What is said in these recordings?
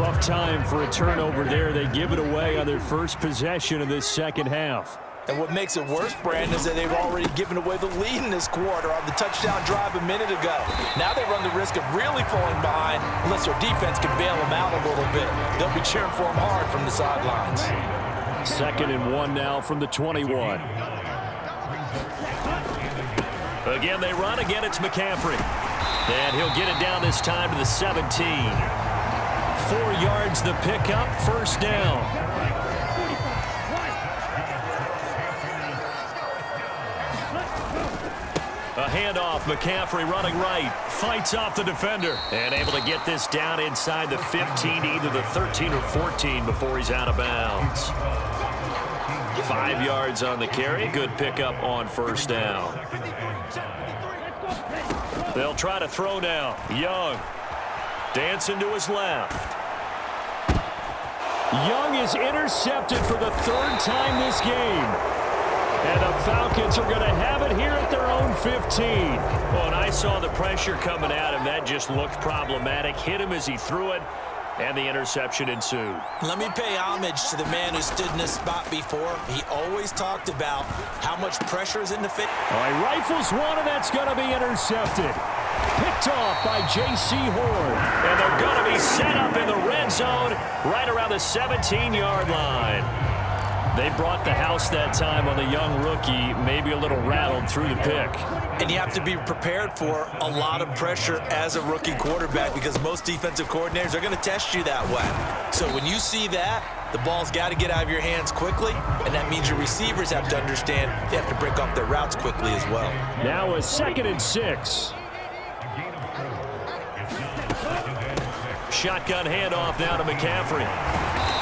Rough time for a turnover there. They give it away on their first possession of this second half. And what makes it worse, Brandon, is that they've already given away the lead in this quarter on the touchdown drive a minute ago. Now they run the risk of really falling behind unless their defense can bail them out a little bit. They'll be cheering for them hard from the sidelines. 2nd and 1 now from the 21. Again, they run. Again, it's McCaffrey. And he'll get it down this time to the 17. 4 yards the pickup, first down. A handoff, McCaffrey running right, fights off the defender, and able to get this down inside the 15, either the 13 or 14 before he's out of bounds. 5 yards on the carry, good pickup on first down. They'll try to throw now. Young dancing to his left. Young is intercepted for the 3rd time this game. And the Falcons are going to have it here at their own 15. Well, and I saw the pressure coming at him. That just looked problematic. Hit him as he threw it, and the interception ensued. Let me pay homage to the man who stood in this spot before. He always talked about how much pressure is in the fit. All right, rifles one, and that's going to be intercepted. Picked off by J.C. Horn. And they're going to be set up in the red zone right around the 17-yard line. They brought the house that time on the young rookie, maybe a little rattled through the pick. And you have to be prepared for a lot of pressure as a rookie quarterback because most defensive coordinators are going to test you that way. So when you see that, the ball's got to get out of your hands quickly, and that means your receivers have to understand they have to break off their routes quickly as well. Now a 2nd and 6. Shotgun handoff now to McCaffrey.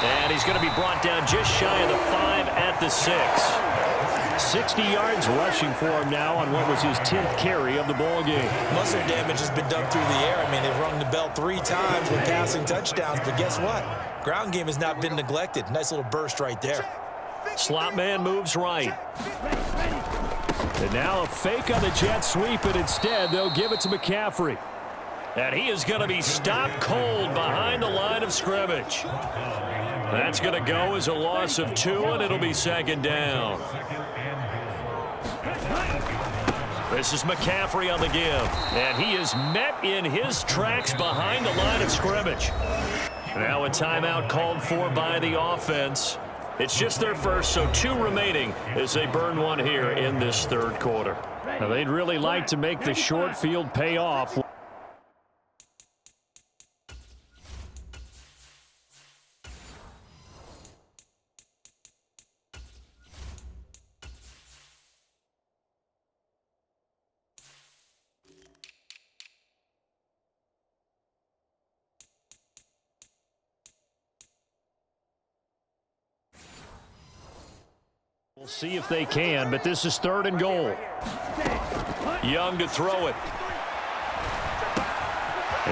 And he's going to be brought down just shy of the 5 at the 6. 60 yards rushing for him now on what was his 10th carry of the ball game. Most of their damage has been done through the air. I mean, they've rung the bell 3 times with passing touchdowns, but guess what? Ground game has not been neglected. Nice little burst right there. Slot man moves right. And now a fake on the jet sweep, and instead they'll give it to McCaffrey. And he is going to be stopped cold behind the line of scrimmage. That's going to go as a loss of 2, and it'll be 2nd down. This is McCaffrey on the give, and he is met in his tracks behind the line of scrimmage. Now a timeout called for by the offense. It's just their first, so 2 remaining as they burn one here in this 3rd quarter. Now, they'd really like to make the short field pay off. We'll see if they can, but this is 3rd and goal. Young to throw it.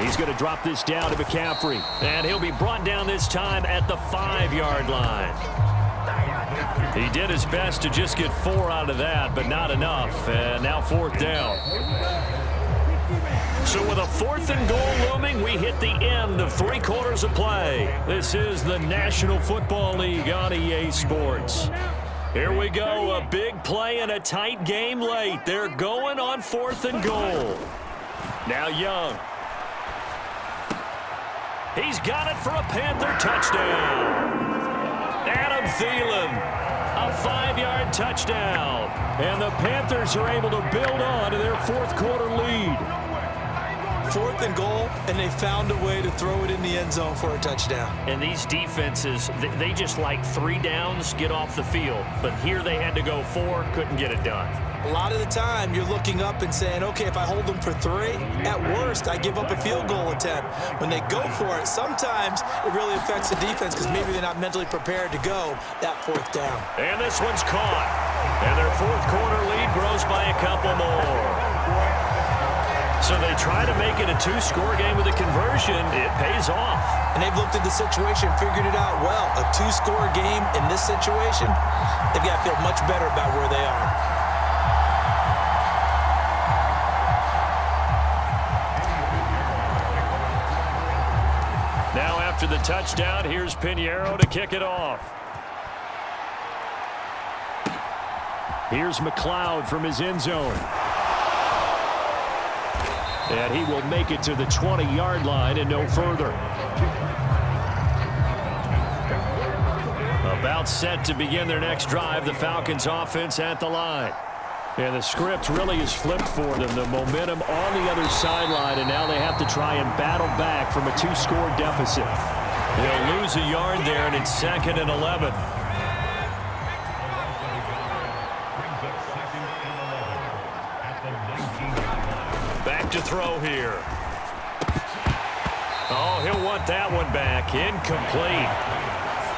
He's going to drop this down to McCaffrey. And he'll be brought down this time at the 5-yard line. He did his best to just get 4 out of that, but not enough. And now 4th down. So with a 4th and goal looming, we hit the end of 3 quarters of play. This is the National Football League on EA Sports. Here we go, a big play and a tight game late. They're going on 4th and goal. Now Young. He's got it for a Panther touchdown. Adam Thielen, a 5-yard touchdown. And the Panthers are able to build on to their 4th quarter lead. 4th and goal, and they found a way to throw it in the end zone for a touchdown. And these defenses, they just like 3 downs, get off the field. But here they had to go 4, couldn't get it done. A lot of the time, you're looking up and saying, okay, if I hold them for 3, at worst, I give up a field goal attempt. When they go for it, sometimes it really affects the defense because maybe they're not mentally prepared to go that 4th down. And this one's caught. And their 4th quarter lead grows by a couple more. So they try to make it a 2-score game with a conversion. It pays off. And they've looked at the situation, figured it out well. A 2-score game in this situation, they've got to feel much better about where they are. Now after the touchdown, here's Pinheiro to kick it off. Here's McLeod from his end zone. And he will make it to the 20-yard line and no further. About set to begin their next drive, the Falcons offense at the line. And the script really is flipped for them. The momentum on the other sideline, and now they have to try and battle back from a 2-score deficit. They'll lose a yard there, and it's 2nd and 11. Back to throw here. Oh, he'll want that one back. Incomplete.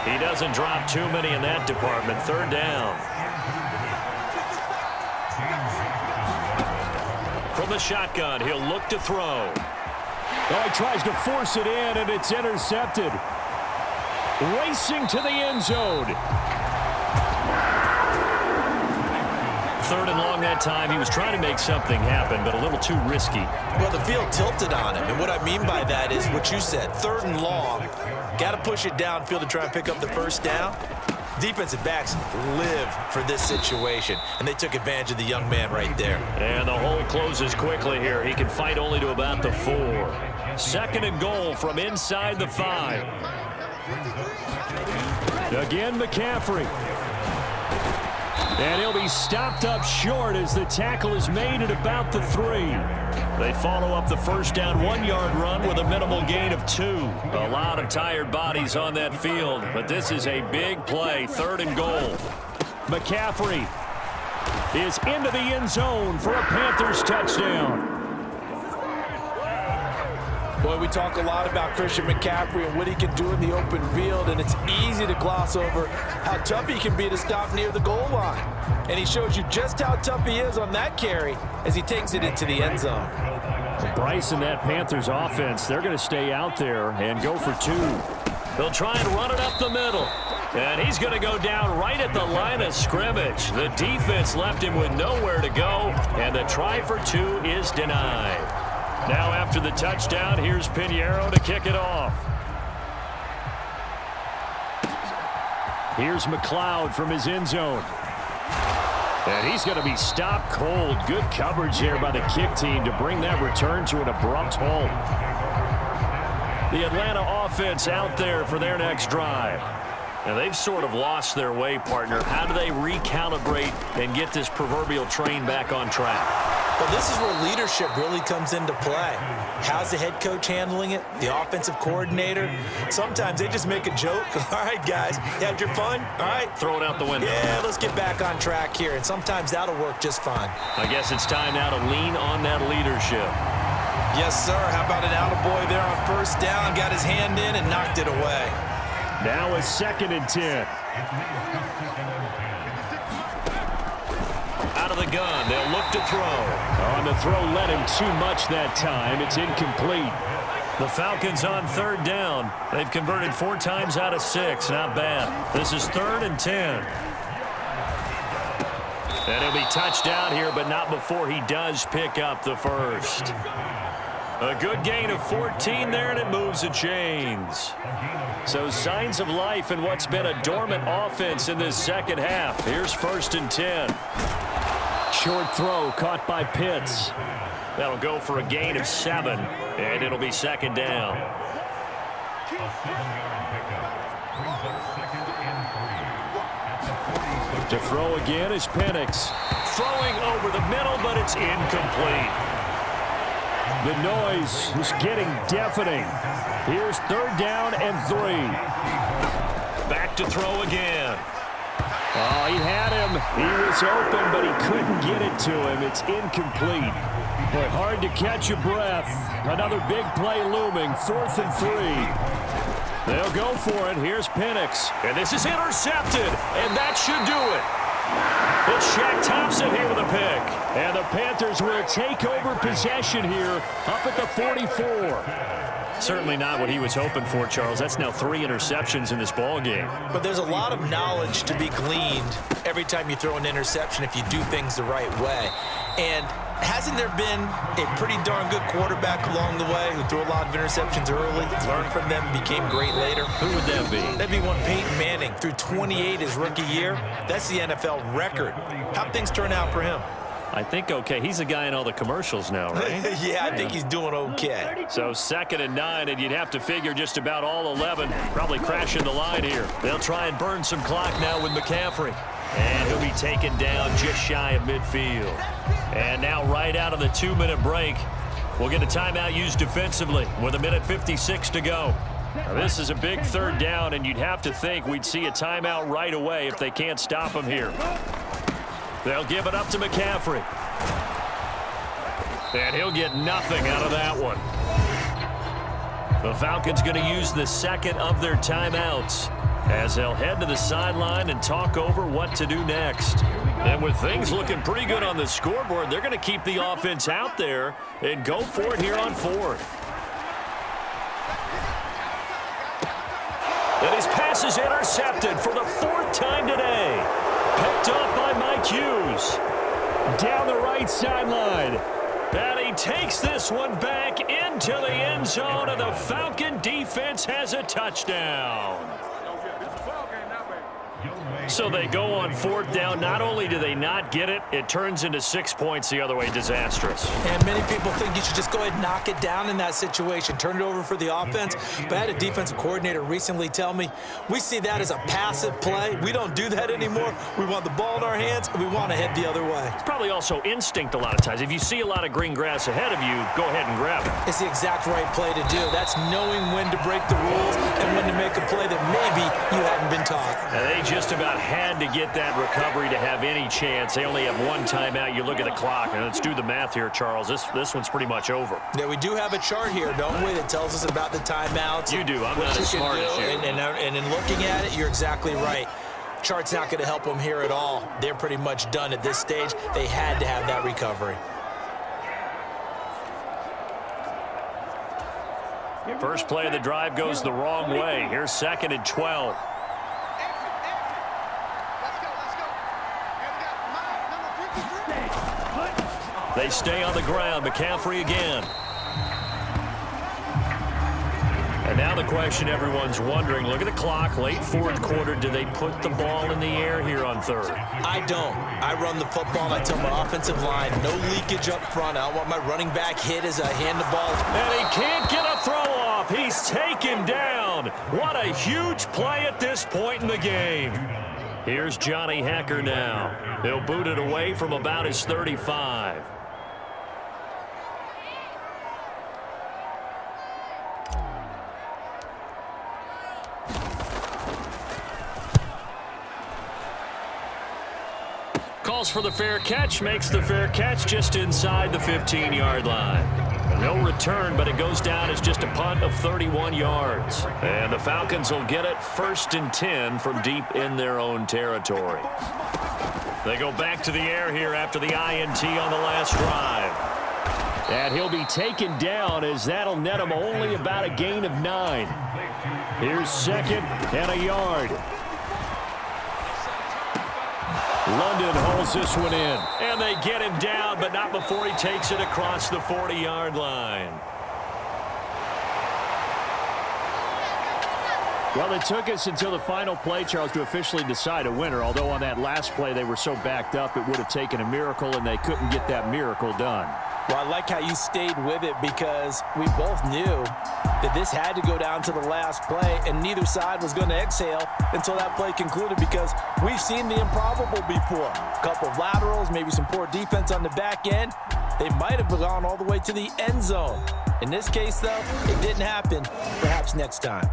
He doesn't drop too many in that department. 3rd down. From the shotgun, he'll look to throw. Oh, he tries to force it in, and it's intercepted. Racing to the end zone. 3rd and long that time. He was trying to make something happen, but a little too risky. Well, the field tilted on him, and what I mean by that is what you said, 3rd and long. Got to push it downfield to try and pick up the 1st down. Defensive backs live for this situation, and they took advantage of the young man right there. And the hole closes quickly here. He can fight only to about the 4. 2nd and goal from inside the 5. Again, McCaffrey. And he'll be stopped up short as the tackle is made at about the 3. They follow up the 1st down 1-yard run with a minimal gain of 2. A lot of tired bodies on that field, but this is a big play. 3rd and goal. McCaffrey is into the end zone for a Panthers touchdown. Boy, we talk a lot about Christian McCaffrey and what he can do in the open field, and it's easy to gloss over how tough he can be to stop near the goal line. And he shows you just how tough he is on that carry as he takes it into the end zone. Bryce and that Panthers offense, they're going to stay out there and go for 2. They'll try and run it up the middle. And he's going to go down right at the line of scrimmage. The defense left him with nowhere to go, and the try for 2 is denied. Now after the touchdown, here's Pinheiro to kick it off. Here's McLeod from his end zone. And he's going to be stopped cold. Good coverage here by the kick team to bring that return to an abrupt halt. The Atlanta offense out there for their next drive. Now they've sort of lost their way, partner. How do they recalibrate and get this proverbial train back on track? Well, this is where leadership really comes into play. How's the head coach handling it? The offensive coordinator? Sometimes they just make a joke. All right, guys, you had your fun? All right. Throw it out the window. Yeah, let's get back on track here. And sometimes that'll work just fine. I guess it's time now to lean on that leadership. Yes, sir. How about an attaboy there on 1st down? Got his hand in and knocked it away. Now a 2nd and 10. Out of the gun, they'll look to throw. On the throw, led him too much that time. It's incomplete. The Falcons on 3rd down. They've converted 4 times out of 6. Not bad. This is 3rd and 10. And he'll be touched down here, but not before he does pick up the 1st. A good gain of 14 there, and it moves the chains. So signs of life in what's been a dormant offense in this 2nd half. Here's 1st and 10. Short throw caught by Pitts. That'll go for a gain of 7, and it'll be 2nd down. To throw again is Penix. Throwing over the middle, but it's incomplete. The noise is getting deafening. Here's 3rd down and 3. Back to throw again. Oh, he had him. He was open, but he couldn't get it to him. It's incomplete. But hard to catch your breath. Another big play looming. 4th and 3. They'll go for it. Here's Penix. And this is intercepted, and that should do it. It's Shaq Thompson here with a pick. And the Panthers will take over possession here up at the 44. Certainly not what he was hoping for, Charles. That's now 3 interceptions in this ball game. But there's a lot of knowledge to be gleaned every time you throw an interception if you do things the right way. And hasn't there been a pretty darn good quarterback along the way who threw a lot of interceptions early, learned from them, became great later? Who would that be? That'd be one Peyton Manning. Threw 28 his rookie year. That's the NFL record. How'd things turn out for him? I think okay. He's a guy in all the commercials now, right? Yeah, I think he's doing okay. So 2nd and 9, and you'd have to figure just about all 11 probably crashing the line here. They'll try and burn some clock now with McCaffrey. And he'll be taken down just shy of midfield. And now right out of the 2-minute break, we'll get a timeout used defensively with 1:56 to go. Now, this is a big 3rd down, and you'd have to think we'd see a timeout right away if they can't stop him here. They'll give it up to McCaffrey. And he'll get nothing out of that one. The Falcons going to use the 2nd of their timeouts as they'll head to the sideline and talk over what to do next. And with things looking pretty good on the scoreboard, they're going to keep the offense out there and go for it here on 4th. And his pass is intercepted for the 4th time today. Picked up by Mike Hughes. Down the right sideline. And he takes this one back into the end zone, and the Falcon defense has a touchdown. So they go on 4th down. Not only do they not get it, it turns into 6 points the other way. Disastrous. And many people think you should just go ahead and knock it down in that situation. Turn it over for the offense. But I had a defensive coordinator recently tell me, we see that as a passive play. We don't do that anymore. We want the ball in our hands, and we want to head the other way. It's probably also instinct a lot of times. If you see a lot of green grass ahead of you, go ahead and grab it. It's the exact right play to do. That's knowing when to break the rules and when to make a play that maybe you hadn't been taught. And they just about had to get that recovery to have any chance. They only have 1 timeout. You look at the clock, and let's do the math here, Charles. This one's pretty much over. Yeah, we do have a chart here, don't we, that tells us about the timeouts. You do. I'm not as smart as you. And in looking at it, you're exactly right. Chart's not going to help them here at all. They're pretty much done at this stage. They had to have that recovery. First play of the drive goes the wrong way. Here's 2nd and 12. They stay on the ground. McCaffrey again. And now the question everyone's wondering, look at the clock, late 4th quarter. Do they put the ball in the air here on 3rd? I don't. I run the football, and I tell my offensive line, no leakage up front. I don't want my running back hit as I hand the ball. And he can't get a throw off. He's taken down. What a huge play at this point in the game. Here's Johnny Hecker now. He'll boot it away from about his 35. Calls for the fair catch, makes the fair catch just inside the 15-yard line. No return, but it goes down as just a punt of 31 yards. And the Falcons will get it 1st and 10 from deep in their own territory. They go back to the air here after the INT on the last drive. And he'll be taken down as that'll net him only about a gain of 9. Here's 2nd and a yard. London holds this one in. And they get him down, but not before he takes it across the 40-yard line. Well, it took us until the final play, Charles, to officially decide a winner. Although on that last play they were so backed up, it would have taken a miracle, and they couldn't get that miracle done. Well, I like how you stayed with it because we both knew that this had to go down to the last play, and neither side was going to exhale until that play concluded because we've seen the improbable before. A couple of laterals, maybe some poor defense on the back end. They might have gone all the way to the end zone. In this case, though, it didn't happen. Perhaps next time.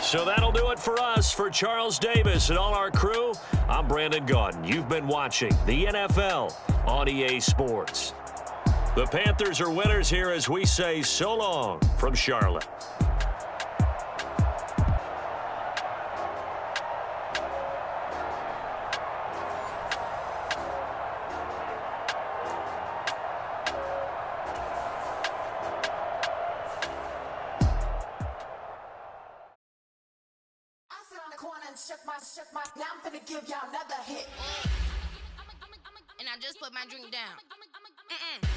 So that'll do it for us. For Charles Davis and all our crew, I'm Brandon Gaudin. You've been watching the NFL on EA Sports. The Panthers are winners here as we say so long from Charlotte. Corner and shook now I'm finna give y'all another hit. And I just put my drink down.